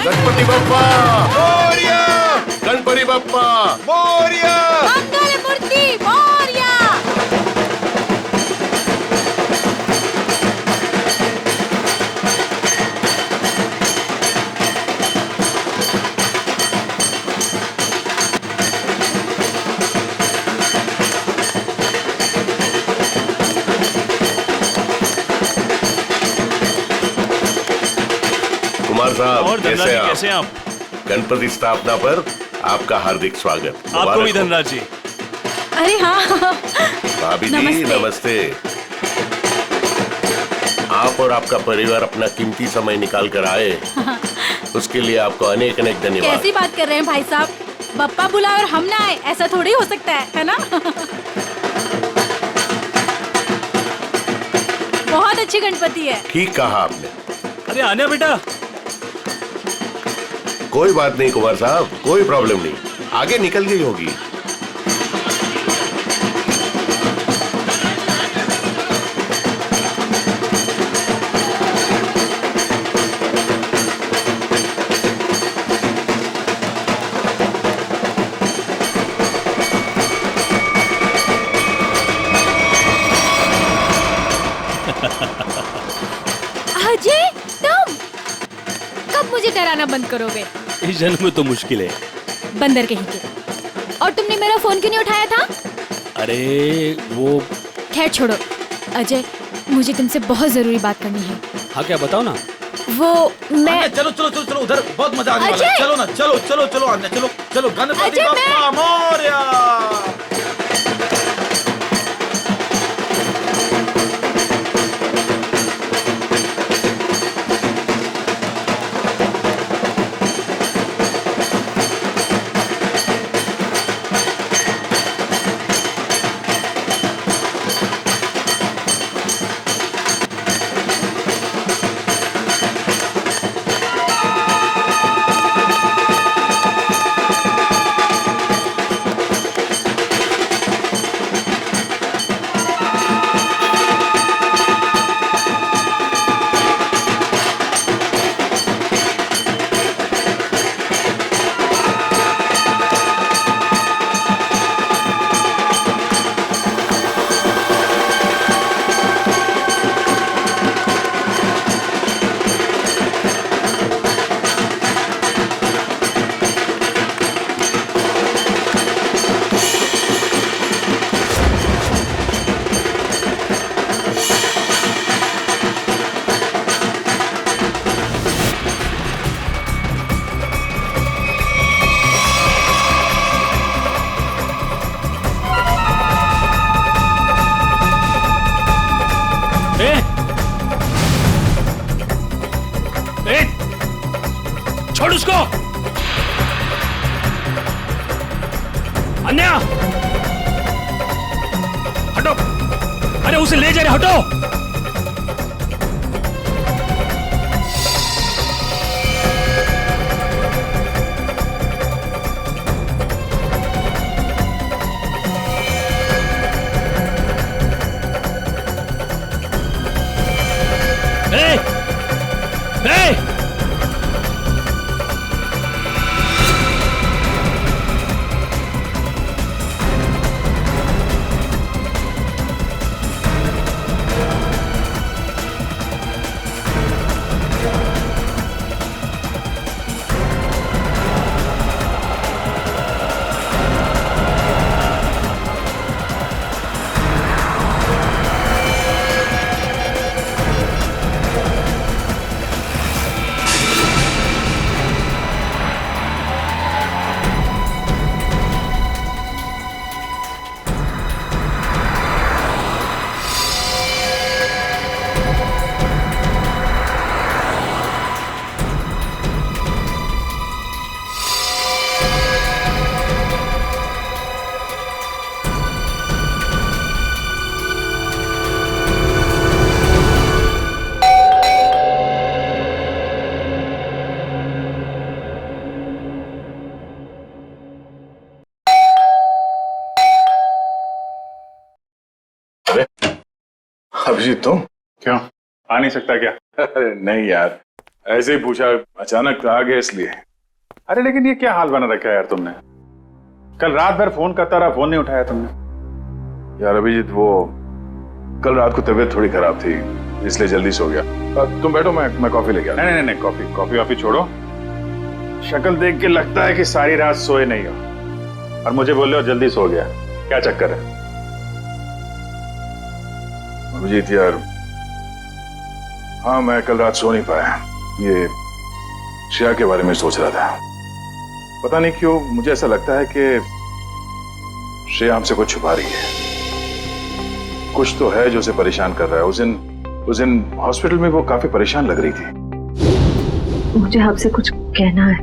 गणपती बाप्पा मोरया, गणपती बाप्पा मोरया. मंगलमूर्ती मोरया. कुमार साहब और धनराज जी कैसे कैसे हैं आप? आप? गणपति स्थापना पर आपका हार्दिक स्वागत। आपको मुबारक भी हो। धनराज जी। अरे हाँ, भाभी जी नमस्ते। नमस्ते। आप और आपका परिवार अपना कीमती समय निकाल कर आए, उसके लिए आपको अनेक अनेक धन्यवाद। कैसी बात कर रहे हैं भाई साहब? बप्पा बुला और हम ना आए, ऐसा थोड़ी हो सकता है ना? बहुत अच्छी गणपति है। ठीक कहा आपने। अरे आने बेटा। कोई बात नहीं कुमार साहब, कोई प्रॉब्लम नहीं, आगे निकल गई होगी। अजय, तुम कब मुझे डराना बंद करोगे? इस जन्म में तो मुश्किल है। बंदर कहीं के। और तुमने मेरा फोन क्यों नहीं उठाया था? अरे वो। खैर छोड़ो। अजय, मुझे तुमसे बहुत जरूरी बात करनी है। हाँ क्या बताओ ना। वो मैं अन्या, चलो चलो चलो चलो, उधर बहुत मजा आने वाला है. अजय! चलो ना, चलो चलो चलो अन्या, चलो चलो. गणपति अजय, बाप्पा मोरया. ए? ए? छोड़ उसको। अन्या हटो। अरे उसे ले जा रहे, हटो। ए! ए! अभिजीत तुम क्यों आ नहीं सकता क्या? अरे नहीं यार, ऐसे ही पूछा, अचानक आ गया इसलिए। अरे लेकिन ये क्या हाल बना रखा है यार तुमने? कल रात भर फोन करता रहा, फोन नहीं उठाया तुमने। यार अभिजीत, वो कल रात को तबीयत थोड़ी खराब थी, इसलिए जल्दी सो गया। तुम बैठो, मैं कॉफी लेके आता हूं। नहीं, कॉफी वॉफी छोड़ो। शक्ल देख के लगता है कि सारी रात सोए नहीं हो और मुझे बोल रहे हो जल्दी सो गया। क्या चक्कर है? अभिजीत यार, हाँ मैं कल रात सो नहीं पाया। ये श्रेया के बारे में सोच रहा था। पता नहीं क्यों मुझे ऐसा लगता है कि श्रेया हमसे कुछ छुपा रही है। कुछ तो है जो उसे परेशान कर रहा है। उस दिन हॉस्पिटल में वो काफी परेशान लग रही थी। मुझे आपसे कुछ कहना है।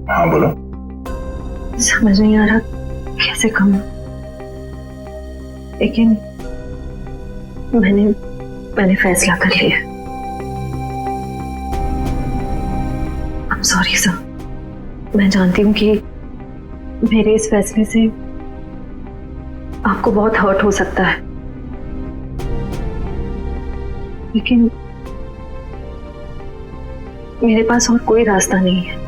हाँ बोलो। समझ नहीं आ रहा कैसे कहूं, लेकिन मैंने फैसला कर लिया। I'm sorry sir. मैं जानती हूँ कि मेरे इस फैसले से आपको बहुत हर्ट हो सकता है, लेकिन मेरे पास और कोई रास्ता नहीं है।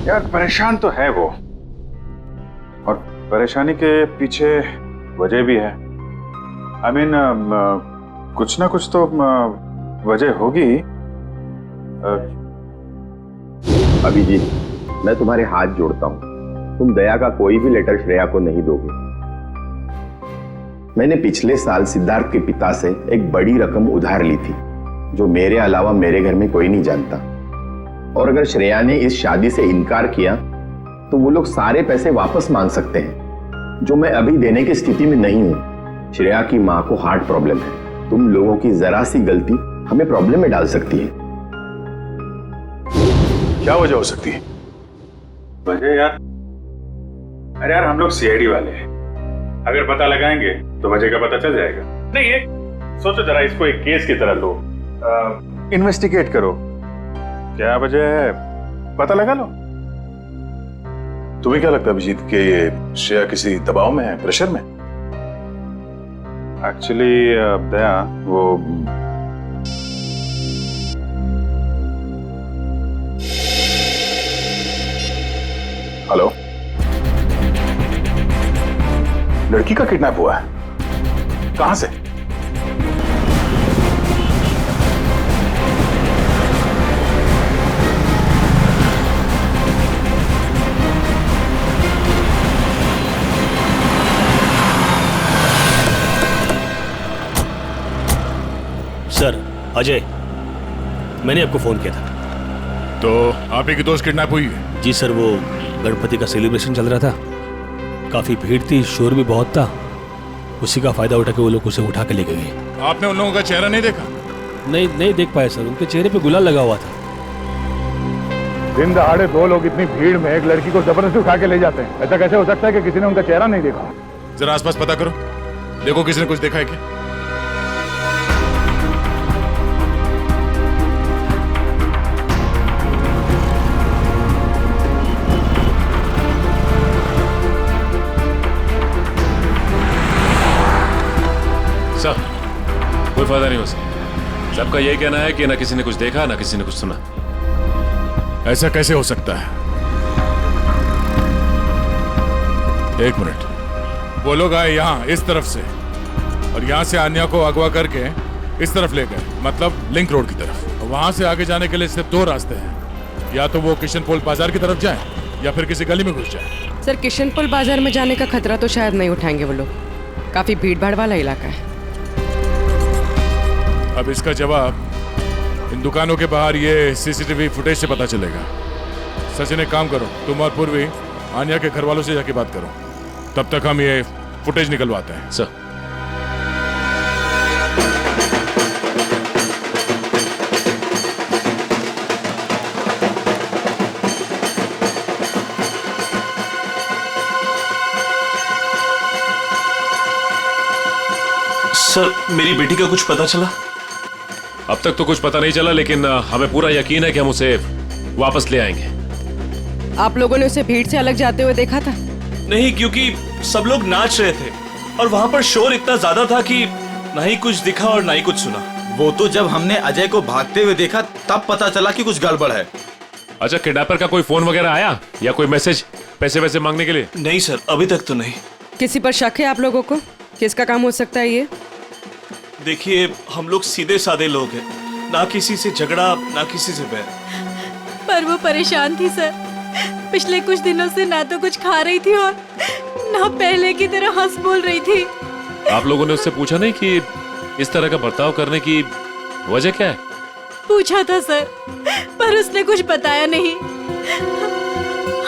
यार परेशान तो है वो, और परेशानी के पीछे वजह भी है। I mean, कुछ ना कुछ तो वजह होगी। अभिजीत, मैं तुम्हारे हाथ जोड़ता हूं, तुम दया का कोई भी लेटर श्रेया को नहीं दोगे। मैंने पिछले साल सिद्धार्थ के पिता से एक बड़ी रकम उधार ली थी, जो मेरे अलावा मेरे घर में कोई नहीं जानता। और अगर श्रेया ने इस शादी से इनकार किया तो वो लोग सारे पैसे वापस मांग सकते हैं, जो मैं अभी देने की स्थिति में नहीं हूं। श्रेया की मां को हार्ट प्रॉब्लम है। तुम लोगों की जरा सी गलती हमें प्रॉब्लम में डाल सकती है। क्या वजह हो सकती है? वजह यार, अरे यार हम लोग सीआईडी वाले हैं, अगर पता लगाएंगे तो वजह का पता चल जाएगा। नहीं ये सोचो जरा, इसको एक केस की तरह लो, इन्वेस्टिगेट करो, क्या वजह है पता लगा लो। तुम्हें क्या लगता है अभिजीत कि ये श्रेया किसी दबाव में है, प्रेशर में? एक्चुअली दया, वो हेलो, लड़की का किडनैप हुआ है? कहां से? सर अजय, मैंने आपको फोन किया था। तो आप ही की दोस्त किडनैप हुई है? जी सर, वो गणपति का सेलिब्रेशन चल रहा था, काफी भीड़ थी, शोर भी बहुत था, उसी का फायदा उठा के वो लोग उसे उठा के लेके गए। आपने उन लोगों का चेहरा नहीं देखा? नहीं देख पाया सर, उनके चेहरे पे गुलाल लगा हुआ था। दिन दहाड़े दो लोग इतनी भीड़ में एक लड़की को जबरदस्ती उठा के ले जाते हैं, ऐसा कैसे हो सकता है कि किसी ने उनका चेहरा नहीं देखा? जरा आसपास पता करो, देखो किसी ने कुछ देखा है क्या? सर, कोई फायदा नहीं हो सकता। सबका यही कहना है कि ना किसी ने कुछ देखा ना किसी ने कुछ सुना। ऐसा कैसे हो सकता है? एक मिनट, वो लोग आए यहाँ इस तरफ से और यहाँ से आन्या को अगवा करके इस तरफ ले गए, मतलब लिंक रोड की तरफ। वहां से आगे जाने के लिए सिर्फ दो रास्ते हैं, या तो वो किशनपोल बाजार की तरफ जाए या फिर किसी गली में घुस जाए। सर, किशनपोल बाजार में जाने का खतरा तो शायद नहीं उठाएंगे वो लोग, काफी भीड़ भाड़ वाला इलाका है। अब इसका जवाब इन दुकानों के बाहर ये सीसीटीवी फुटेज से पता चलेगा। सचिन एक काम करो, तुम और पूर्वी आन्या के घर वालों से जाके बात करो, तब तक हम ये फुटेज निकलवाते हैं। सर, सर, मेरी बेटी का कुछ पता चला? अब तक तो कुछ पता नहीं चला, लेकिन हमें पूरा यकीन है कि हम उसे वापस ले आएंगे। आप लोगों ने उसे भीड़ से अलग जाते हुए देखा था? नहीं, क्योंकि सब लोग नाच रहे थे और वहां पर शोर इतना ज्यादा था कि ना ही कुछ दिखा और ना ही कुछ सुना। वो तो जब हमने अजय को भागते हुए देखा तब पता चला कि कुछ गड़बड़ है। अच्छा, किडनैपर का कोई फोन वगैरह आया या कोई मैसेज पैसे वैसे मांगने के लिए? नहीं सर, अभी तक तो नहीं। किसी पर शक है आप लोगों को? किसका काम हो सकता है ये? देखिए, हम लोग सीधे साधे लोग हैं, ना किसी से झगड़ा ना किसी से बैर। पर वो परेशान थी सर। पिछले कुछ दिनों से ना तो कुछ खा रही थी और ना पहले की तरह हंस बोल रही थी। आप लोगों ने उससे पूछा नहीं कि इस तरह का बर्ताव करने की वजह क्या है? पूछा था सर, पर उसने कुछ बताया नहीं।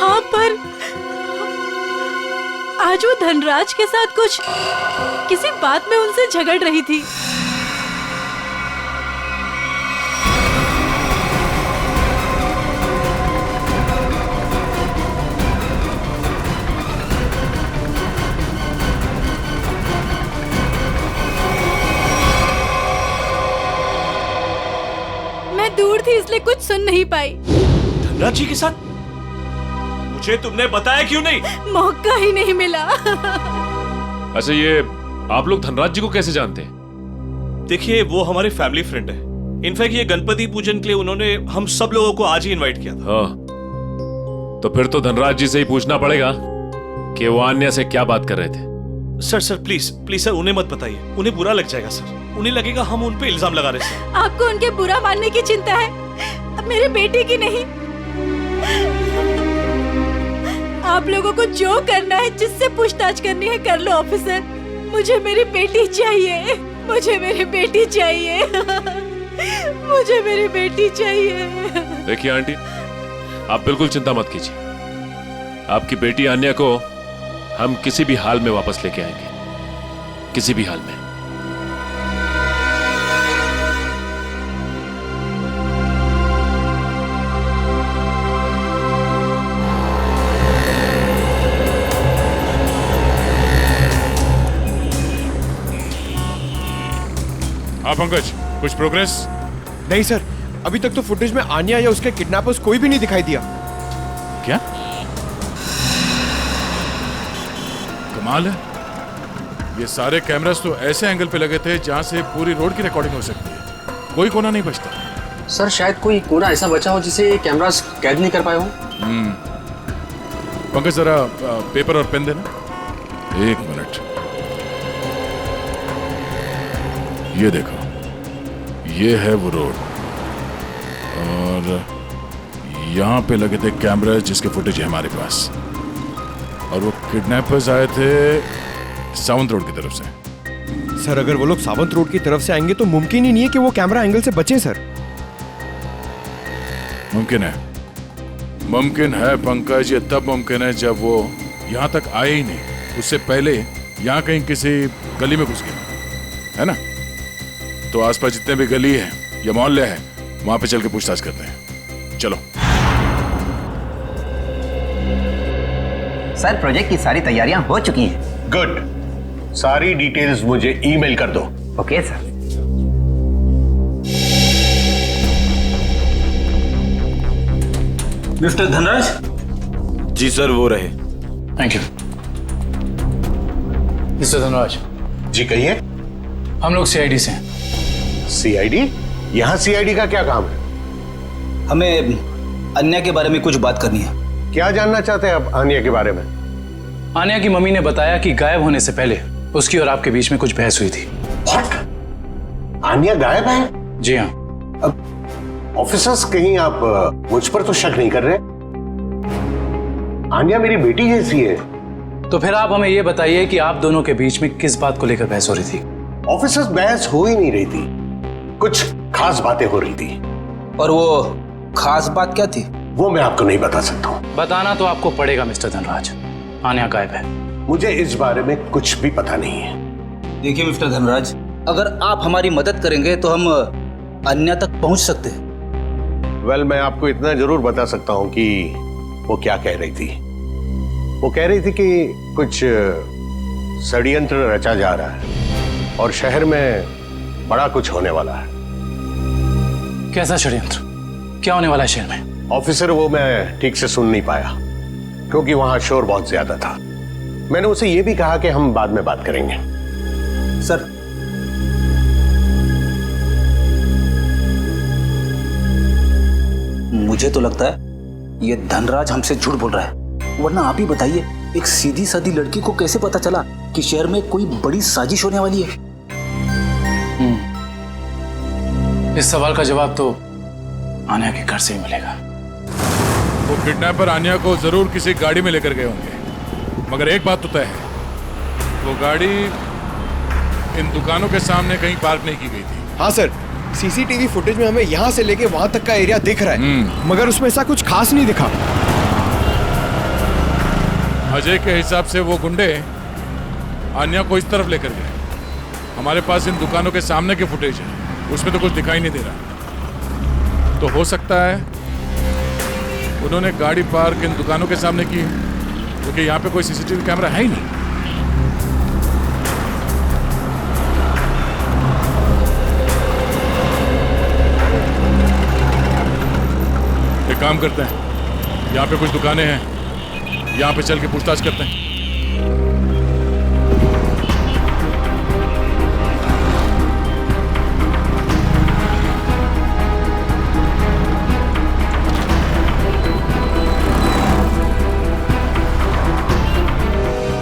हाँ, पर आज वो धनराज के साथ कुछ किसी बात में उनसे झगड़ रही थी। मैं दूर थी इसलिए कुछ सुन नहीं पाई। धनराज जी के साथ? मुझे तुमने बताया क्यों नहीं? मौका ही नहीं मिला। अच्छा, ये आप लोग धनराज जी को कैसे जानते हैं? देखिए, वो हमारे फैमिली फ्रेंड है। इनफैक्ट ये गणपति पूजन के लिए उन्होंने हम सब लोगों को आज ही इनवाइट किया था। हाँ, तो फिर तो धनराज जी से ही पूछना पड़ेगा कि वो अन्य से क्या बात कर रहे थे। सर प्लीज प्लीज सर, उन्हें मत बताइए, उन्हें बुरा लग जाएगा सर। उन्हें लगेगा हम उन पे इल्जाम लगा रहे हैं। आपको उनके बुरा मानने की चिंता है, अब मेरे बेटे की नहीं। आप लोगों को जो करना है, जिससे पूछताछ करनी है कर लो ऑफिसर। मुझे मेरी बेटी चाहिए, मुझे मेरी बेटी चाहिए, मुझे मेरी बेटी चाहिए। देखिए आंटी, आप बिल्कुल चिंता मत कीजिए। आपकी बेटी आन्या को हम किसी भी हाल में वापस लेके आएंगे, किसी भी हाल में। हाँ पंकज, कुछ प्रोग्रेस? नहीं सर, अभी तक तो फुटेज में आन्या या उसके किडनैपर्स कोई भी नहीं दिखाई दिया। क्या कमाल है, ये सारे कैमरास तो ऐसे एंगल पे लगे थे जहां से पूरी रोड की रिकॉर्डिंग हो सकती है। कोई कोना नहीं बचता। सर शायद कोई कोना ऐसा बचा हो जिसे कैमरास कैद नहीं कर पाए हो। पंकज जरा पेपर और पेन देना। एक मिनट, ये देखो, ये है वो रोड और यहाँ पे लगे थे कैमरा जिसके फुटेज है हमारे पास। और वो किडनैपर्स आए थे सावंत रोड की तरफ से। सर अगर वो लोग सावंत रोड की तरफ से आएंगे तो मुमकिन ही नहीं है कि वो कैमरा एंगल से बचे सर। मुमकिन है, मुमकिन है पंकज। ये तब मुमकिन है जब वो यहाँ तक आए ही नहीं, उससे पहले यहाँ कहीं किसी गली में घुस गए, है ना? तो आसपास जितने भी गली है या मोहल्ले हैं, वहां पे चल के पूछताछ करते हैं। चलो। सर प्रोजेक्ट की सारी तैयारियां हो चुकी हैं। गुड, सारी डिटेल्स मुझे ईमेल कर दो। Okay sir. मिस्टर धनराज? जी सर, वो रहे। Thank you. मिस्टर धनराज जी कहिए। हम लोग सीआईडी से हैं। सीआईडी? यहाँ सीआईडी का क्या काम है? हमें अन्या के बारे में कुछ बात करनी है। क्या जानना चाहते हैं आप अन्या के बारे में? आन्या की मम्मी ने बताया कि गायब होने से पहले उसकी और आपके बीच में कुछ बहस हुई थी। What? आन्या गायब है? जी हाँ। अब ऑफिसर्स, कहीं आप मुझ पर तो शक नहीं कर रहे? आन्या मेरी बेटी जैसी है। तो फिर आप हमें ये बताइए कि आप दोनों के बीच में किस बात को लेकर बहस हो रही थी? ऑफिसर्स, बहस हो ही नहीं रही थी, कुछ खास बातें हो रही थी। और वो खास बात क्या थी? वो मैं आपको नहीं बता सकता हूँ। बताना तो आपको पड़ेगा मिस्टर धनराज। आन्या गायब है। मुझे इस बारे में कुछ भी पता नहीं है। देखिए मिस्टर धनराज, अगर आप हमारी मदद करेंगे तो हम अन्या तक पहुंच सकते हैं। वेल, मैं आपको इतना जरूर बता सकता हूँ कि वो क्या कह रही थी। वो कह रही थी कि कुछ षड्यंत्र रचा जा रहा है और शहर में बड़ा कुछ होने वाला है। कैसा षड्यंत्र? क्या होने वाला है शहर में? ऑफिसर, वो मैं ठीक से सुन नहीं पाया क्योंकि वहां शोर बहुत ज्यादा था। मैंने उसे ये भी कहा कि हम बाद में बात करेंगे। सर, मुझे तो लगता है ये धनराज हमसे झूठ बोल रहा है, वरना आप ही बताइए एक सीधी सादी लड़की को कैसे पता चला कि शहर में कोई बड़ी साजिश होने वाली है? इस सवाल का जवाब तो आन्या के घर से ही मिलेगा। वो किडनैपर आन्या को जरूर किसी गाड़ी में लेकर गए होंगे, मगर एक बात तो तय है, वो गाड़ी इन दुकानों के सामने कहीं पार्क नहीं की गई थी। हाँ सर, सीसीटीवी फुटेज में हमें यहाँ से लेके वहां तक का एरिया दिख रहा है, मगर उसमें ऐसा कुछ खास नहीं दिखा। अजय के हिसाब से वो गुंडे आन्या को इस तरफ लेकर गए। हमारे पास इन दुकानों के सामने के फुटेज है, उसमें तो कुछ दिखाई नहीं दे रहा। तो हो सकता है उन्होंने गाड़ी पार्क इन दुकानों के सामने की, क्योंकि यहाँ पे कोई सीसीटीवी कैमरा है ही नहीं। एक काम करते हैं, यहाँ पे कुछ दुकानें हैं, यहाँ पे चल के पूछताछ करते हैं।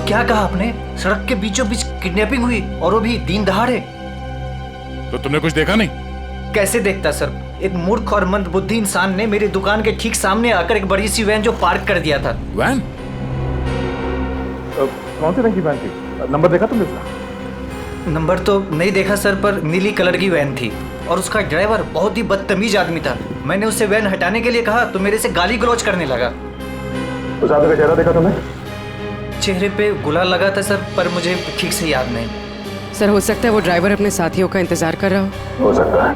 क्या कहा आपने? सड़क के बीचों बीच किडनैपिंग हुई और वो भी दिन दहाड़े? तो तुमने कुछ देखा नहीं? कैसे देखता सर, एक मूर्ख और मंदबुद्धि इंसान ने मेरी दुकान के ठीक सामने आकर एक बड़ी सी वैन जो पार्क कर दिया था। वैन? कौन सी रंग की वैन थी? नंबर देखा तुमने उसका? नंबर तो नहीं देखा सर, पर नीली कलर की वैन थी और उसका ड्राइवर बहुत ही बदतमीज आदमी था। मैंने उससे वैन हटाने के लिए कहा तो मेरे से गाली गलौज करने लगा। उस आदमी का चेहरा देखा तुमने? चेहरे पे गुलाल लगा था सर, पर मुझे ठीक से याद नहीं। सर हो सकता है वो ड्राइवर अपने साथियों का इंतजार कर रहा हो सकता है।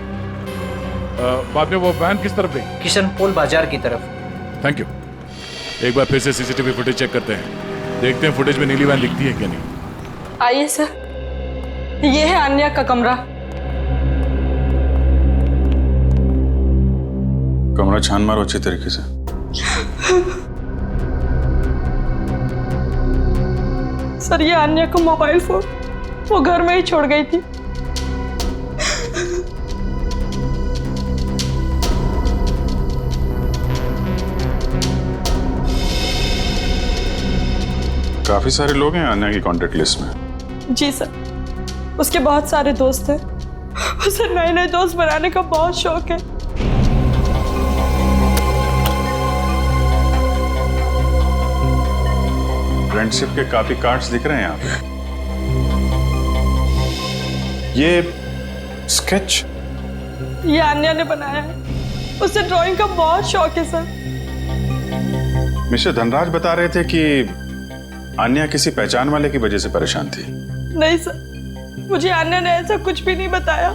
बाद में वो वैन किस तरफ गई? किशन पोल बाजार की तरफ। Thank you. एक बार फिर से सीसीटीवी फुटेज चेक करते हैं, देखते हैं फुटेज में नीली वैन दिखती है क्या नहीं। आइए सर, ये है आन्या का कमरा। कमरा छान मारो अच्छे तरीके से। सर ये आन्या का मोबाइल फोन वो घर में ही छोड़ गई थी। काफी सारे लोग हैं आन्या की कांटेक्ट लिस्ट में। जी सर, उसके बहुत सारे दोस्त हैं। उसे नए नए दोस्त बनाने का बहुत शौक है। फ्रेंडशिप के काफी कार्ड्स दिख रहे हैं यहाँ पे। ये स्केच ये आन्या ने बनाया है। उसे ड्राइंग का बहुत शौक है सर। मिस्टर धनराज बता रहे थे कि आन्या किसी पहचान वाले की वजह से परेशान थी। नहीं सर, मुझे आन्या ने ऐसा कुछ भी नहीं बताया।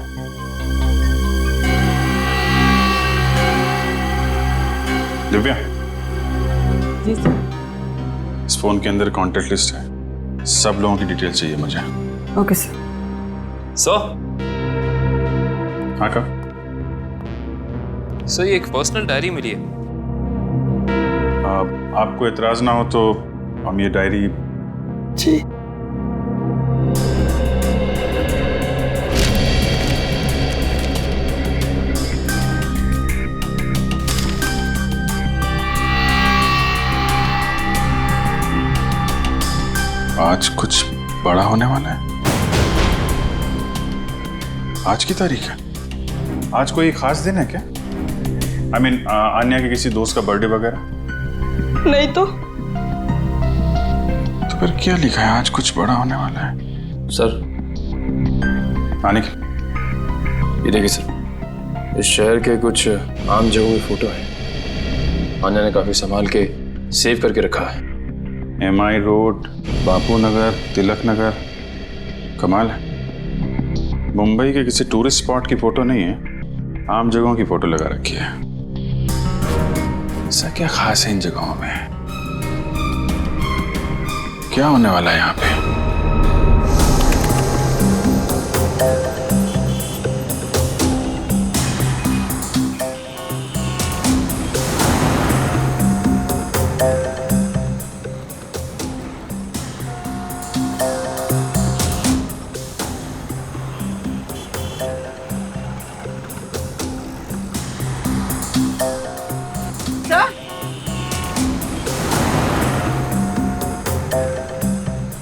दिव्या, जी सर। इस फोन के अंदर कांटेक्ट लिस्ट है, सब लोगों की डिटेल चाहिए मुझे। Okay sir. हाँ का? सर ये एक पर्सनल डायरी मिली है। आपको एतराज ना हो तो हम ये डायरी। जी। आज कुछ बड़ा होने वाला है। आज की तारीख है? आज कोई खास दिन है क्या? I mean, आन्या के किसी दोस्त का बर्थडे वगैरह? नहीं तो फिर क्या लिखा है? आज कुछ बड़ा होने वाला है। सर आने की ये देखिए सर, इस शहर के कुछ आम जगहों की फोटो है। आन्या ने काफी संभाल के सेव करके रखा है। MI रोड, बापू नगर, तिलक नगर, कमाल है। मुंबई के किसी टूरिस्ट स्पॉट की फोटो नहीं है, आम जगहों की फोटो लगा रखी है। ऐसा क्या खास है इन जगहों में? क्या होने वाला है यहाँ पे?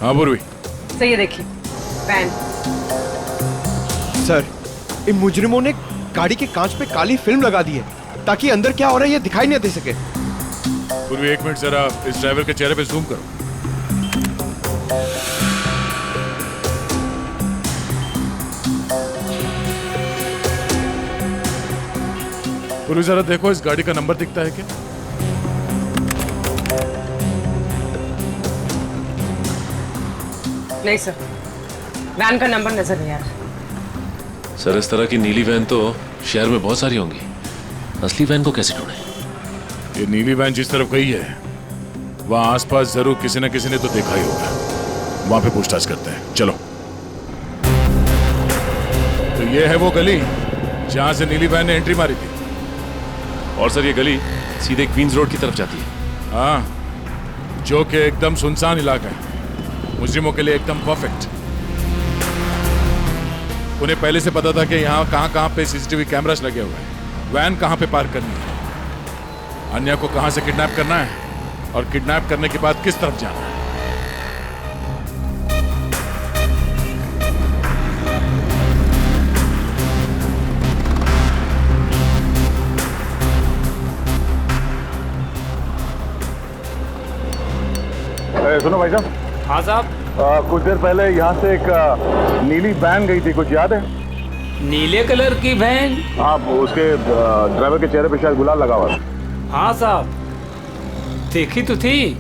हाँ पूर्वी। सर ये देखिए वैन। सर इन मुजरिमों ने गाड़ी के कांच पे काली फिल्म लगा दी है ताकि अंदर क्या हो रहा है ये दिखाई नहीं दे सके। पूर्वी 1 मिनट जरा इस ड्राइवर के चेहरे पे जूम करो। पूर्वी जरा देखो इस गाड़ी का नंबर दिखता है क्या? नहीं सर, वैन का नंबर नजर नहीं आ रहा। सर इस तरह की नीली वैन तो शहर में बहुत सारी होंगी, असली वैन को कैसे ढूंढें? ये नीली वैन जिस तरफ गई है वहां आसपास जरूर किसी न किसी ने तो देखा ही होगा। वहां पे पूछताछ करते हैं, चलो। तो ये है वो गली जहां से नीली वैन ने एंट्री मारी थी। और सर ये गली सीधे क्वींस रोड की तरफ जाती है। हाँ, जो कि एकदम सुनसान इलाका है, मुजरिमों के लिए एकदम परफेक्ट। उन्हें पहले से पता था कि यहाँ कहाँ पे सीसीटीवी कैमरास लगे हुए हैं, वैन कहाँ पे पार्क करनी है, अन्या को कहाँ से किडनैप करना है और किडनैप करने के बाद किस तरफ जाना है। सुनो भाई साहब। हाँ साहब। कुछ देर पहले यहाँ से एक नीली वैन गई थी, कुछ याद है? नीले कलर की वैन? हाँ, उसके ड्राइवर के चेहरे पे शायद गुलाल लगा हुआ था। हाँ साहब, देखी तो थी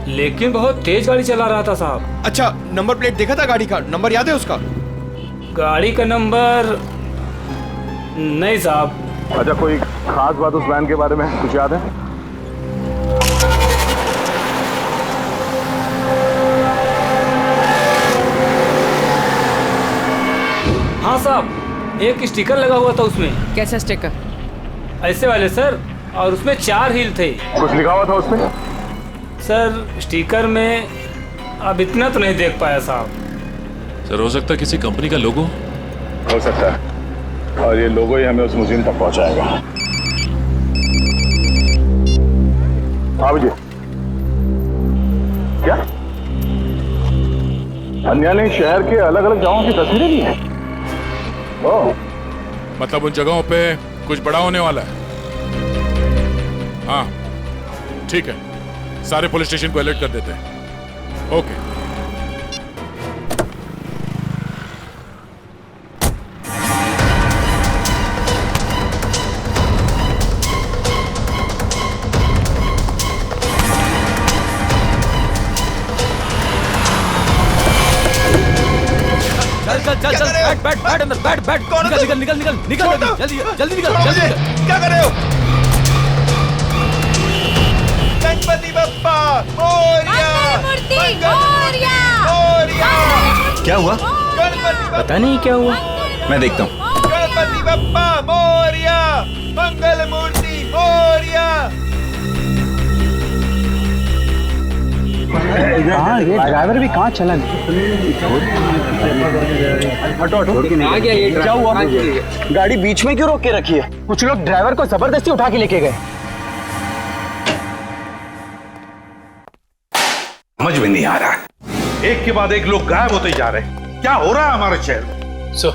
लेकिन बहुत तेज गाड़ी चला रहा था साहब। अच्छा, नंबर प्लेट देखा था गाड़ी का? नंबर याद है उसका? गाड़ी का नंबर नहीं साहब। अच्छा, कोई खास बात उस वैन के बारे में कुछ याद है? हाँ साहब, एक स्टिकर लगा हुआ था उसमें। कैसा स्टिकर? ऐसे वाले सर, और उसमें 4 हील थे। कुछ लिखा हुआ था उसमें? सर स्टिकर में अब इतना तो नहीं देख पाया साहब। सर हो सकता है किसी कंपनी का लोगो हो सकता है, और ये लोगो ही हमें उस मुजिम तक पहुंचाएगा। हाँ जी, क्या अन्या ने शहर के अलग अलग जगहों की तस्वीरें ली हैं? ओह, मतलब उन जगहों पे कुछ बड़ा होने वाला है। हाँ ठीक है, सारे पुलिस स्टेशन को अलर्ट कर देते हैं। ओके। चल चल चल, बैठ अंदर, बैठ निकल जल्दी निकल। क्या कर रहे हो? गणपति बप्पा मोरया! क्या हुआ? पता नहीं क्या हुआ। मैं देखता हूँ। गणपति बप्पा मोरया! मंगल मूर्ति मोरया! हाँ, ये ड्राइवर भी कहाँ चला गया? आ गया ये। क्या हुआ? गाड़ी बीच में क्यों रोक के रखी है? कुछ लोग ड्राइवर को जबरदस्ती उठा के लेके गए। समझ में नहीं आ रहा है, एक के बाद एक लोग गायब होते जा रहे हैं। क्या हो रहा है हमारे शहर में? सर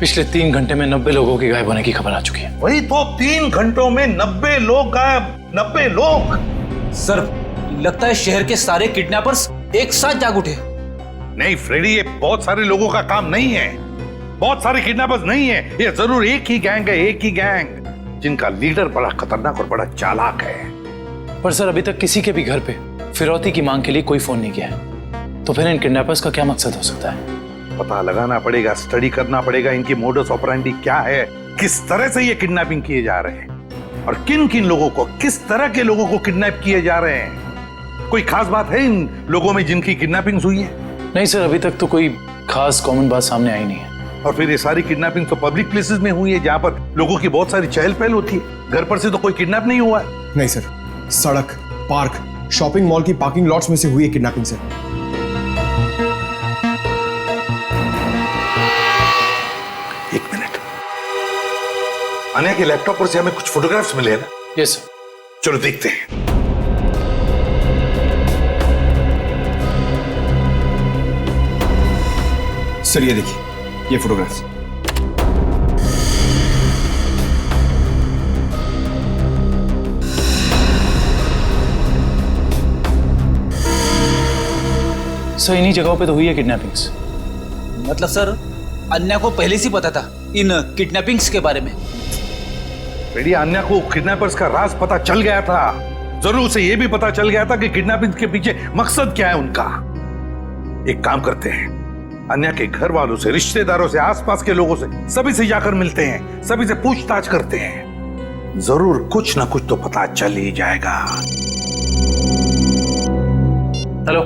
पिछले 3 घंटे में 90 लोगों की गायब होने की खबर आ चुकी है। वही तो, 3 घंटों में 90 लोग गायब। 90 लोग? सर लगता है शहर के सारे किडनैपर्स एक साथ जाग उठे। नहीं फ्रेडी, ये बहुत सारे लोगों का काम नहीं है, बहुत सारे किडनैपर्स नहीं है, ये जरूर एक ही गैंग है, एक ही गैंग जिनका लीडर बड़ा खतरनाक और बड़ा चालाक है। पर सर अभी तक किसी के भी घर पे फिरौती की मांग के लिए कोई फोन नहीं किया है, तो फिर इन किडनैपर्स का क्या मकसद हो सकता है? पता लगाना पड़ेगा, स्टडी करना पड़ेगा इनकी मोडस ऑपरेंडी क्या है, किस तरह से ये किडनैपिंग किए जा रहे हैं और किन किन लोगों को, किस तरह के लोगों को किडनैप किए जा रहे हैं। कोई खास बात है इन लोगों में जिनकी किडनैपिंग हुई है? नहीं सर, अभी तक तो कोई खास कॉमन बात सामने आई नहीं है। और फिर ये सारी किडनैपिंग तो पब्लिक प्लेसेस में हुई है जहां पर लोगों की बहुत सारी चहल पहल होती है। घर पर से तो कोई किडनैप नहीं हुआ है। नहीं सर, सड़क, पार्क, शॉपिंग मॉल की पार्किंग लॉट्स में से हुई है किडनैपिंग सर। एक मिनट, अन्या के लैपटॉप पर से हमें कुछ फोटोग्राफ्स मिले ना? Yes sir. चलो देखते हैं। सर ये देखिए, ये फोटोग्राफ्स। सर इन्हीं जगहों पे तो हुई है किडनैपिंग्स। मतलब सर अन्या को पहले से पता था इन किडनैपिंग्स के बारे में। बेटी अन्या को किडनैपर्स का राज पता चल गया था। जरूर उसे यह भी पता चल गया था कि किडनैपिंग के पीछे मकसद क्या है उनका। एक काम करते हैं, अन्या के घर वालों से, रिश्तेदारों से, आसपास के लोगों से, सभी से जाकर मिलते हैं, सभी से पूछताछ करते हैं। जरूर कुछ ना कुछ तो पता चल ही जाएगा। हेलो,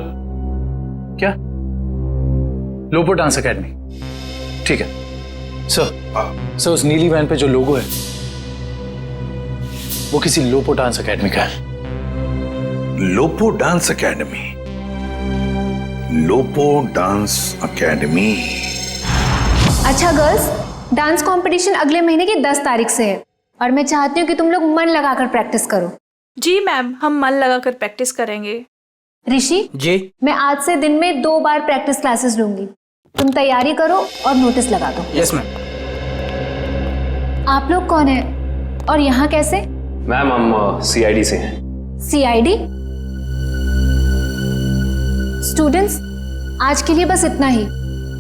क्या? लोपो डांस एकेडमी, ठीक है सर। उस नीली वैन पे जो लोगो है वो किसी लोपो डांस एकेडमी का है। लोपो डांस एकेडमी, लोपो डांस एकेडमी। अच्छा गर्ल्स, डांस कंपटीशन अगले महीने की 10 तारीख से है और मैं चाहती हूँ कि तुम लोग मन लगाकर प्रैक्टिस करो। जी मैम, हम मन लगाकर प्रैक्टिस करेंगे। ऋषि जी, मैं आज से दिन में 2 बार प्रैक्टिस क्लासेस लूंगी। तुम तैयारी करो और नोटिस लगा दो। Yes ma'am. आप लोग कौन है और यहाँ कैसे? मैम हम सीआईडी से हैं। सीआईडी? स्टूडेंट्स, आज के लिए बस इतना ही।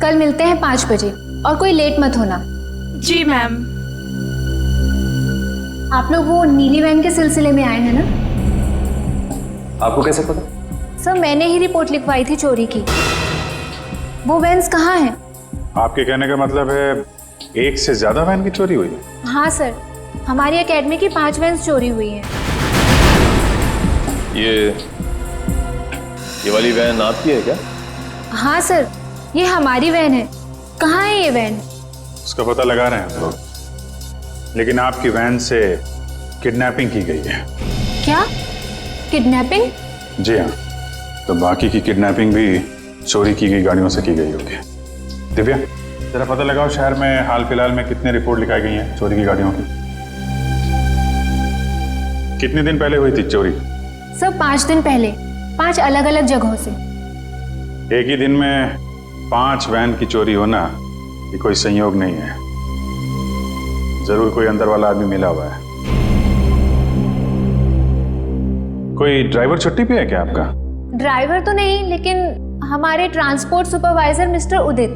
कल मिलते हैं 5 बजे और कोई लेट मत होना। जी मैम। आप लोग वो नीली वैन के सिलसिले में आए हैं ना? आपको कैसे पता? सर मैंने ही रिपोर्ट लिखवाई थी चोरी की। वो वैन्स कहाँ हैं? आपके कहने का मतलब है एक से ज्यादा वैन की चोरी हुई है? हाँ सर, हमारी एकेडमी की 5 वैन्स चोरी हुई हैं। ये वाली वैन आपकी है क्या? हाँ सर, ये हमारी वैन है। कहाँ है ये वैन? उसका पता लगा रहे हैं हम लोग, लेकिन आपकी वैन से किडनैपिंग की गई है। क्या? किडनैपिंग? जी हाँ, तो बाकी की किडनैपिंग भी चोरी की गई गाड़ियों से की गई होगी। दिव्या, जरा पता लगाओ शहर में हाल फिलहाल में कितने रिपोर्ट लिखाई गई हैं चोरी की गाड़ियों की। कितने दिन पहले हुई थी चोरी? सर 5 दिन पहले, 5 अलग अलग जगहों से। एक ही दिन में 5 वैन की चोरी होना ये कोई संयोग नहीं है। जरूर कोई अंदर वाला आदमी मिला हुआ है। कोई ड्राइवर छुट्टी पे है क्या आपका? ड्राइवर तो नहीं, लेकिन हमारे ट्रांसपोर्ट सुपरवाइजर मिस्टर उदित,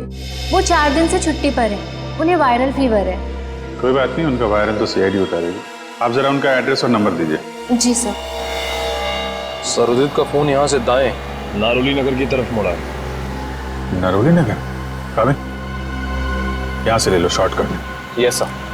वो 4 दिन से छुट्टी पर हैं। उन्हें वायरल फीवर है। कोई बात नहीं, उनका वायरल तो सीआईडी उतारेगी। आप जरा उनका एड्रेस और नंबर दीजिए। जी सर। सरोजित का फोन यहाँ से दाएं नारोली नगर की तरफ मुड़ा है। नारोली नगर? काबिल, यहाँ से ले लो शॉर्टकट। Yes sir.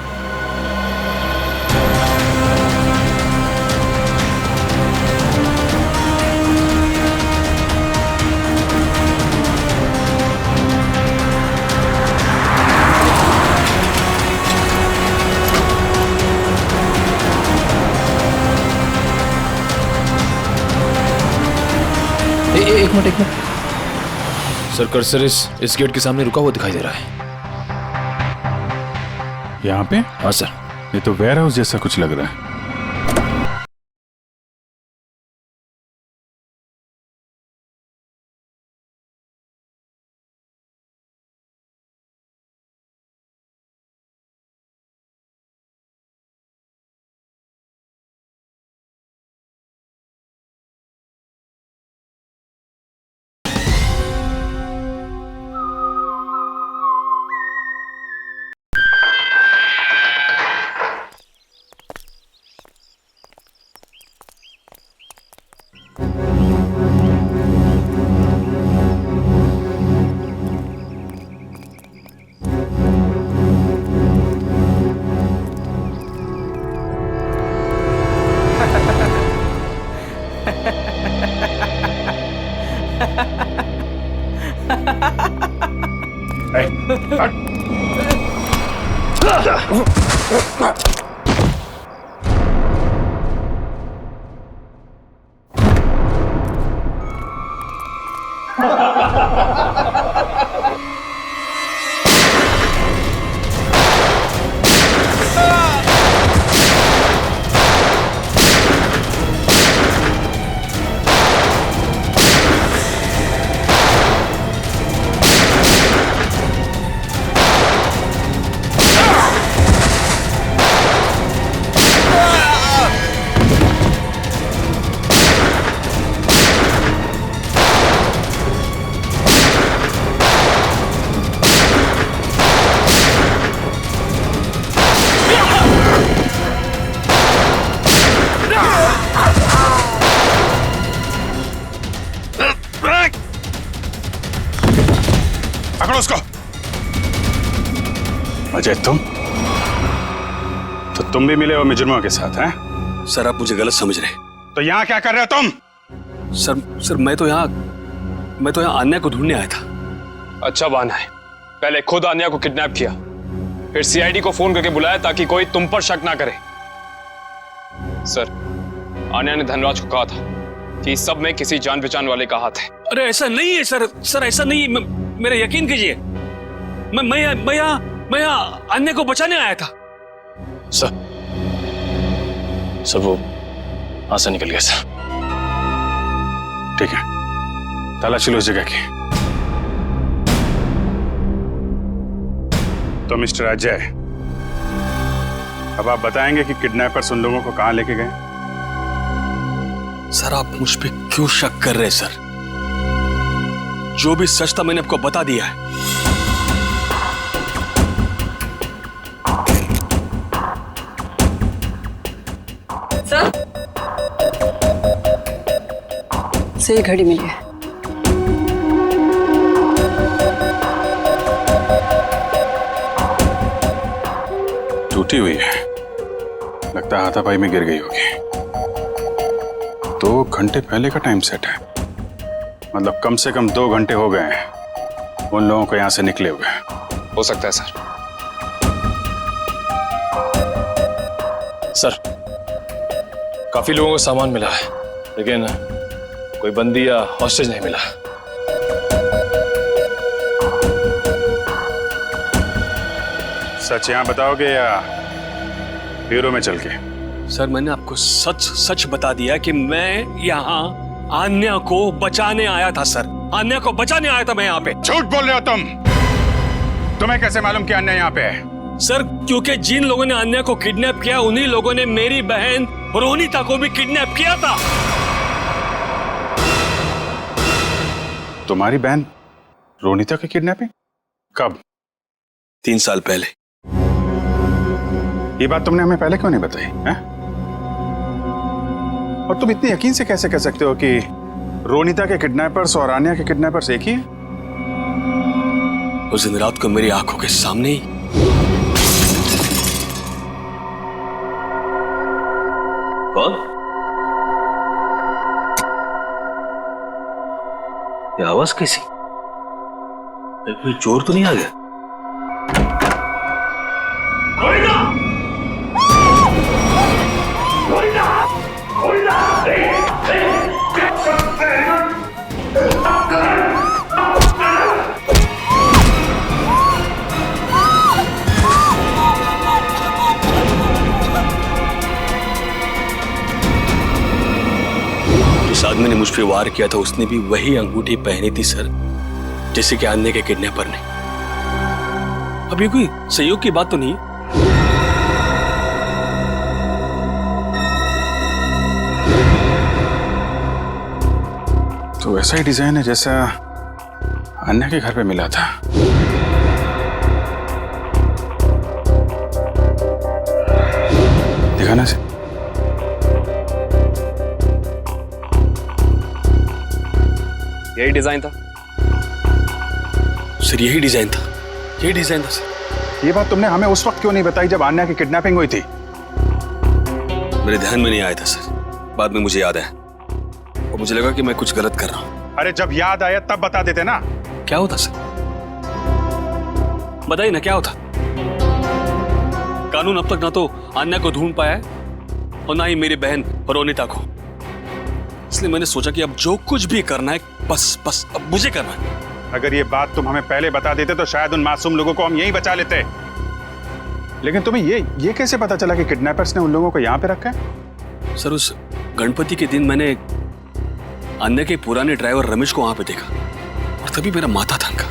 एक मिनट सर, कर्सर इस गेट के सामने रुका हुआ दिखाई दे रहा है। यहाँ पे? हाँ सर। ये तो वेयर हाउस जैसा कुछ लग रहा है। अजय तुम तो तुम भी मिले हो मुजरिमों के साथ हैं? सर आप मुझे गलत समझ रहे। तो यहाँ क्या कर रहे हो तुम? सर मैं तो यहाँ आन्या को ढूंढने आया था। अच्छा बहाना है, पहले खुद आन्या को किडनैप किया, फिर सीआईडी को फोन करके बुलाया ताकि कोई तुम पर शक ना करे। सर आन्या ने धनराज को कहा था कि इस सब में किसी जान पहचान वाले का हाथ है। अरे ऐसा नहीं है सर ऐसा नहीं है, मेरा यकीन कीजिए। मैं यहाँ अन्य को बचाने आया था। सर वो वहां से निकल गया सर। ठीक है, तलाशी लो उस जगह की। तो मिस्टर अजय, अब आप बताएंगे कि किडनैपर्स उन लोगों को कहां लेके गए? सर आप मुझ पे क्यों शक कर रहे हैं सर? जो भी सच था मैंने आपको बता दिया है। सर से घड़ी मिली है। टूटी हुई है, लगता है हाथापाई में गिर गई होगी। 2 घंटे पहले का टाइम सेट है, मतलब कम से कम 2 घंटे हो गए हैं उन लोगों को यहां से निकले हुए। हो सकता है सर। सर काफी लोगों को सामान मिला है, लेकिन कोई बंदी या हॉस्टेज नहीं मिला। सच यहां बताओगे या ब्यूरो में चल के? सर मैंने आपको सच बता दिया कि मैं यहाँ आन्या को बचाने आया था सर। आन्या को बचाने आया था मैं यहाँ पे। झूठ बोल रहे हो तुम। तुम्हें कैसे मालूम कि आन्या यहाँ पे है? सर क्योंकि जिन लोगों ने आन्या को किडनैप किया उन्हीं लोगों ने मेरी बहन रोनिता को भी किडनैप किया था। तुम्हारी बहन रोनिता की किडनैपिंग कब? 3 साल पहले। ये बात तुमने हमें पहले क्यों नहीं बताई है? और तुम इतने यकीन से कैसे कह सकते हो कि रोनिता के किडनैपर्स और आन्या के किडनैपर्स एक ही हैं? उस दिन रात को मेरी आंखों के सामने ही कौन? ये आवाज कैसी? कोई चोर तो नहीं आ गया? जिस आदमी ने मुझ पे वार किया था उसने भी वही अंगूठी पहनी थी सर, जैसे कि आन्या के किडनैपर ने। अब ये कोई संयोग की बात तो नहीं? तो वैसा ही डिजाइन है जैसा आन्या के घर पे मिला था। दिखाना से। यही डिजाइन था सर, यही डिजाइन था, यही डिजाइन था सर। ये बात तुमने हमें उस वक्त क्यों नहीं बताई जब आन्या की किडनैपिंग हुई थी? मेरे ध्यान में नहीं आया था सर, बाद में मुझे याद आया और मुझे लगा कि मैं कुछ गलत कर रहा हूं। अरे जब याद आया तब बता देते ना। क्या होता सर? बताइए ना क्या होता। कानून अब तक ना तो आन्या को ढूंढ पाया है और ना ही मेरी बहन रोनिता को। इसलिए मैंने सोचा कि अब जो कुछ भी करना है बस अब मुझे करना है। अगर ये बात तुम हमें पहले बता देते तो शायद उन मासूम लोगों को हम यहीं बचा लेते। लेकिन तुम्हें ये कैसे पता चला कि किडनैपर्स ने उन लोगों को यहां पे रखा है? सर उस गणपति के दिन मैंने अन्य के पुराने ड्राइवर रमेश को वहां पे देखा और तभी मेरा माथा थनका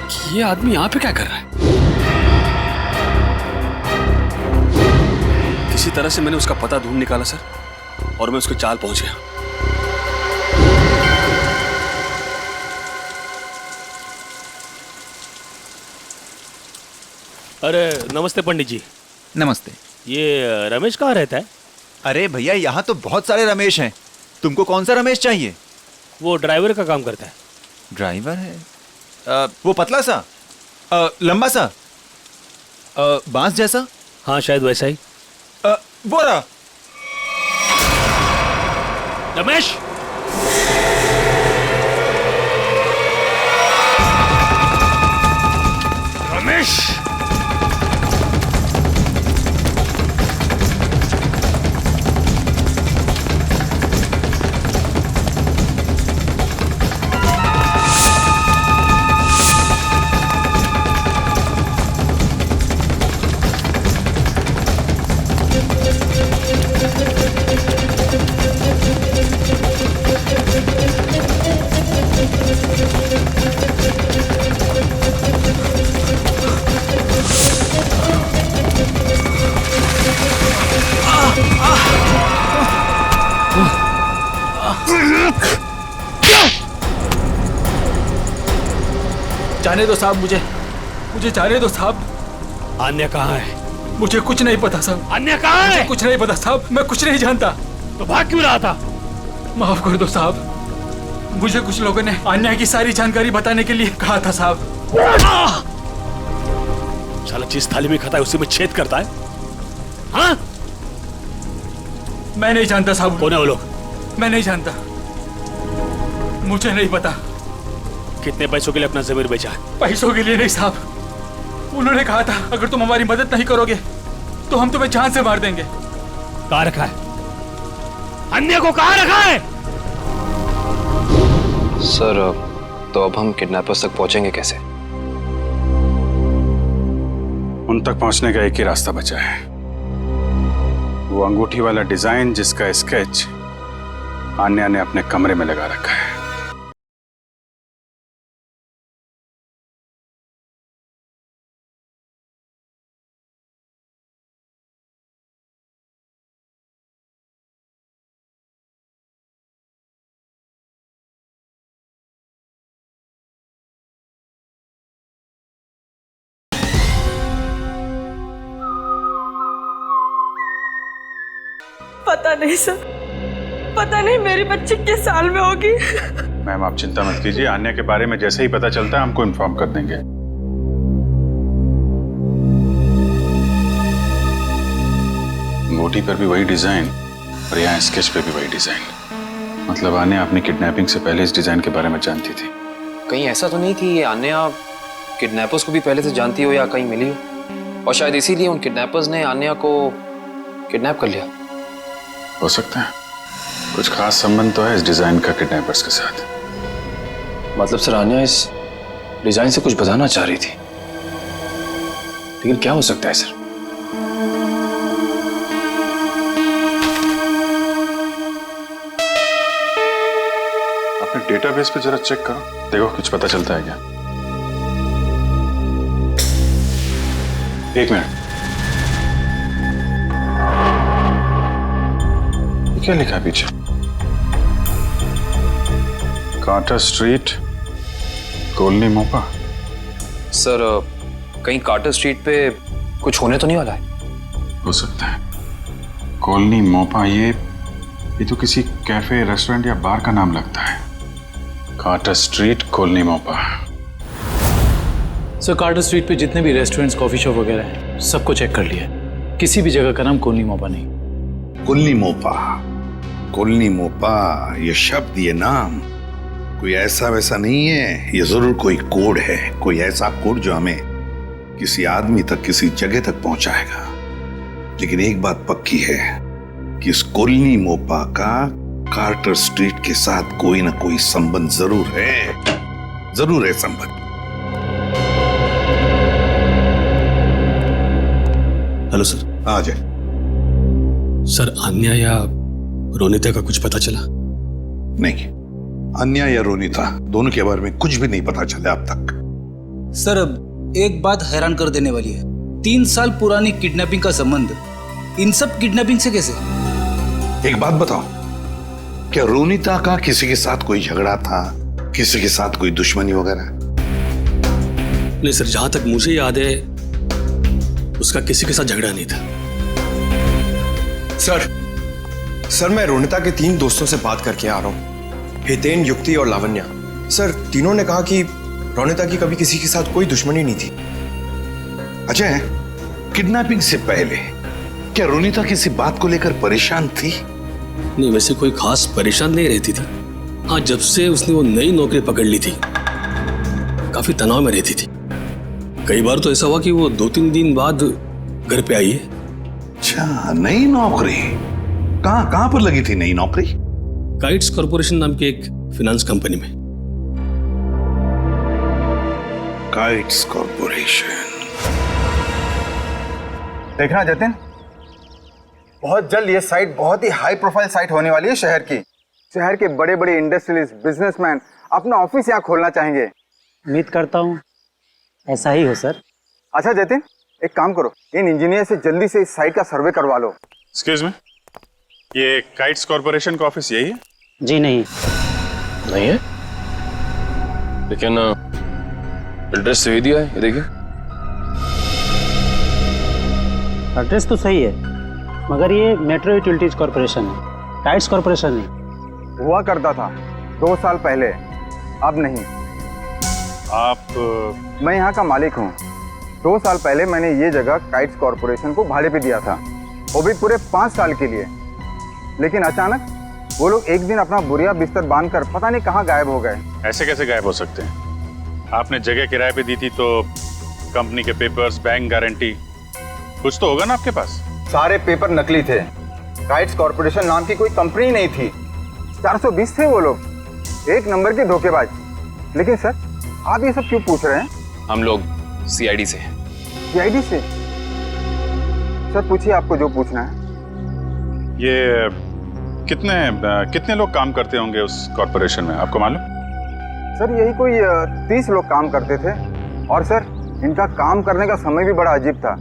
कि ये आदमी यहां पे क्या कर रहा है। किसी तरह से मैंने उसका पता ढूंढ निकाला सर और मैं उसके चाल पहुंच गया। अरे नमस्ते पंडित जी। नमस्ते। ये रमेश कहाँ रहता है? अरे भैया यहाँ तो बहुत सारे रमेश हैं, तुमको कौन सा रमेश चाहिए? वो ड्राइवर का काम करता है। ड्राइवर है? वो पतला सा, लंबा सा? बांस जैसा? हाँ शायद वैसा ही। वो रहा। रमेश, रमेश, जाने दो साहब, मुझे जाने दो साहब। अन्य कहाँ है? मुझे कुछ नहीं पता साहब। अन्य कहाँ है? मुझे कुछ नहीं पता साहब, मैं कुछ नहीं जानता। तो भाग क्यों रहा था? माफ कर दो साहब, मुझे कुछ लोगों ने अन्य की सारी जानकारी बताने के लिए कहा था साहब। साला जिस थाली में खाता है उसी में छेद करता है। हाँ? मैं नहीं जानता साहब। कौन है वो लोग? मैं नहीं जानता, मुझे नहीं पता। कितने पैसों के लिए अपना जमीर बेचा है? पैसों के लिए नहीं साहब, उन्होंने कहा था अगर तुम हमारी मदद नहीं करोगे तो हम तुम्हें जान से मार देंगे। कहाँ रखा है? अन्य को कहाँ रखा है? सर तो अब हम किडनैपर्स तक पहुंचेंगे कैसे? उन तक पहुंचने का एक ही रास्ता बचा है, वो अंगूठी वाला डिजाइन जिसका स्केच आन्या ने अपने कमरे में लगा रखा है। पता नहीं सर, पता नहीं मेरी बच्ची किस साल में होगी। मैम आप चिंता मत कीजिए, आन्या के बारे में जैसे ही पता चलता है हमको इन्फॉर्म कर देंगे। अंगूठी पर भी वही डिजाइन और यहाँ स्केच पे भी वही डिजाइन। मतलब आन्या अपनी किडनैपिंग से पहले इस डिजाइन के बारे में जानती थी। कहीं ऐसा तो नहीं कि ये आन्या किडनैपर्स को भी पहले से जानती हो या कहीं मिली हो और शायद इसीलिए उन किडनैपर्स ने आन्या को किडनैप कर लिया? हो सकता है, कुछ खास संबंध तो है इस डिजाइन का किडनैपर्स के साथ। मतलब सर आन्या इस डिजाइन से कुछ बताना चाह रही थी, लेकिन क्या हो सकता है सर? अपने डेटाबेस पे जरा चेक करो, देखो कुछ पता चलता है क्या। एक मिनट, क्या लिखा है पीछे? कार्टर स्ट्रीट, कॉलोनी मोपा। सर कहीं कार्टर स्ट्रीट पे कुछ होने तो नहीं वाला है? हो सकता है, कॉलोनी मोपा, ये तो किसी कैफे, रेस्टोरेंट या बार का नाम लगता है। कार्टर स्ट्रीट, कॉलोनी मोपा। सर कार्टर स्ट्रीट पे जितने भी रेस्टोरेंट्स, कॉफी शॉप वगैरह हैं, सबको चेक कर लिया, किसी भी जगह का नाम कॉलोनी मोपा नहीं। कॉलोनी मोपा, कॉलोनी मोपा, ये शब्द, ये नाम कोई ऐसा वैसा नहीं है, ये जरूर कोई कोड है, कोई ऐसा कोड जो हमें किसी आदमी तक, किसी जगह तक पहुंचाएगा। लेकिन एक बात पक्की है कि इस कॉलोनी मोपा का कार्टर स्ट्रीट के साथ कोई ना कोई संबंध जरूर है संबंध। Hello sir. आ जाए सर, आन्या या रोनिता का कुछ पता चला? नहीं, अन्या या रोनिता दोनों के बारे में कुछ भी नहीं पता चला अब तक। सर अब एक बात हैरान कर देने वाली है, 3 साल पुरानी किडनैपिंग का संबंध इन सब किडनैपिंग से कैसे? एक बात बताओ, क्या रोनिता का किसी के साथ कोई झगड़ा था, किसी के साथ कोई दुश्मनी वगैरह? नहीं सर, जहां तक मुझे याद है उसका किसी के साथ झगड़ा नहीं था। सर मैं रोनिता के 3 दोस्तों से बात करके आ रहा हूँ, हितेन, युक्ति और लावण्या। सर तीनों ने कहा कि रोनिता की कभी किसी के साथ कोई दुश्मनी नहीं थी। अजय, किडनैपिंग से पहले क्या रोनिता किसी बात को लेकर परेशान थी? नहीं, वैसे कोई खास परेशान नहीं रहती थी। हाँ, जब से उसने वो नई नौकरी पकड़ ली थी काफी तनाव में रहती थी। कई बार तो ऐसा हुआ कि वो 2-3 दिन बाद घर पे आई है। अच्छा, नई नौकरी? कहां पर लगी थी नई नौकरी? काइट्स कॉर्पोरेशन नाम की एक फाइनेंस कंपनी में। Kites corporation. देखना जतिन, बहुत जल्द ये साइट बहुत ही हाई प्रोफाइल साइट होने वाली है शहर की। शहर के बड़े बड़े इंडस्ट्रियलिस्ट, बिजनेसमैन अपना ऑफिस यहाँ खोलना चाहेंगे। उम्मीद करता हूँ ऐसा ही हो सर। अच्छा जतिन, एक काम करो, इन इंजीनियर से जल्दी से इस साइट का सर्वे करवा लो। एक्सक्यूज मी, ये काइट्स कॉर्पोरेशन का ऑफिस यही है? जी नहीं है, लेकिन एड्रेस सही दिया है, ये देखिए। एड्रेस तो सही है, मगर ये मेट्रो यूटिलिटीज कॉर्पोरेशन है, काइट्स कॉर्पोरेशन नहीं। हुआ करता था 2 साल पहले, अब नहीं। आप? मैं यहाँ का मालिक हूँ। 2 साल पहले मैंने ये जगह काइट्स कॉर्पोरेशन को भाड़े पे दिया था, वो भी पूरे 5 साल के लिए। लेकिन अचानक वो लोग एक दिन अपना बोरिया बिस्तर बांधकर पता नहीं कहाँ गायब हो गए। ऐसे कैसे गायब हो सकते हैं? आपने जगह किराए पे दी थी तो कंपनी के पेपर्स, बैंक गारंटी, कुछ तो होगा ना आपके पास? सारे पेपर नकली थे। काइट्स कॉर्पोरेशन नाम की कोई कंपनी नहीं थी। 420 थे वो लोग, एक नंबर के धोखेबाज। लेकिन सर, आप ये सब क्यों पूछ रहे हैं? हम लोग सीआईडी से। सीआईडी से? सर पूछिए आपको जो पूछना है। ये कितने लोग काम करते होंगे उस कॉर्पोरेशन में, आपको मालूम? सर यही कोई 30 लोग काम करते थे। और सर इनका काम करने का समय भी बड़ा अजीब था।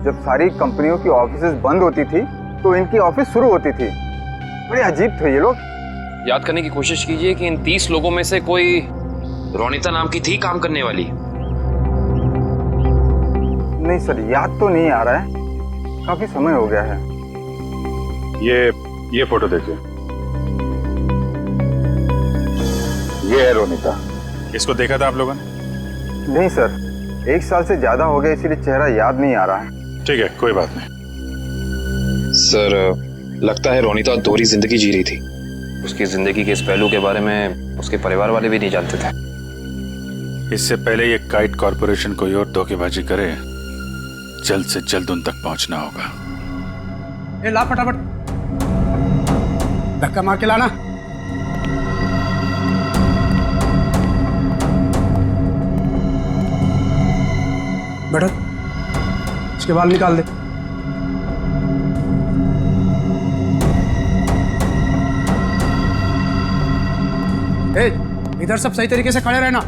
जब सारी कंपनियों की ऑफिसेज बंद होती थी तो इनकी ऑफिस शुरू होती थी। बड़े अजीब थे ये लोग। याद करने की कोशिश कीजिए कि इन 30 लोगों में से कोई रोनिता नाम की थी काम करने वाली? नहीं सर, याद तो नहीं आ रहा है, काफी समय हो गया है। ये फोटो देखिए, ये है रोनिता। इसको देखा था आप लोगों ने? नहीं सर, 1 साल से ज्यादा हो गया, इसीलिए चेहरा याद नहीं आ रहा है। ठीक है, कोई बात नहीं। सर, लगता है रोनिता दोहरी जिंदगी जी रही थी। उसकी जिंदगी के इस पहलू के बारे में उसके परिवार वाले भी नहीं जानते थे। इससे पहले ये काइट कॉर्पोरेशन कोई और धोखेबाजी करे, जल्द से जल्द उन तक पहुंचना होगा। ए ला फटाफट, धक्का मार के लाना। बैठो, इसके बाल निकाल दे। ए, इधर सब सही तरीके से खड़े रहना।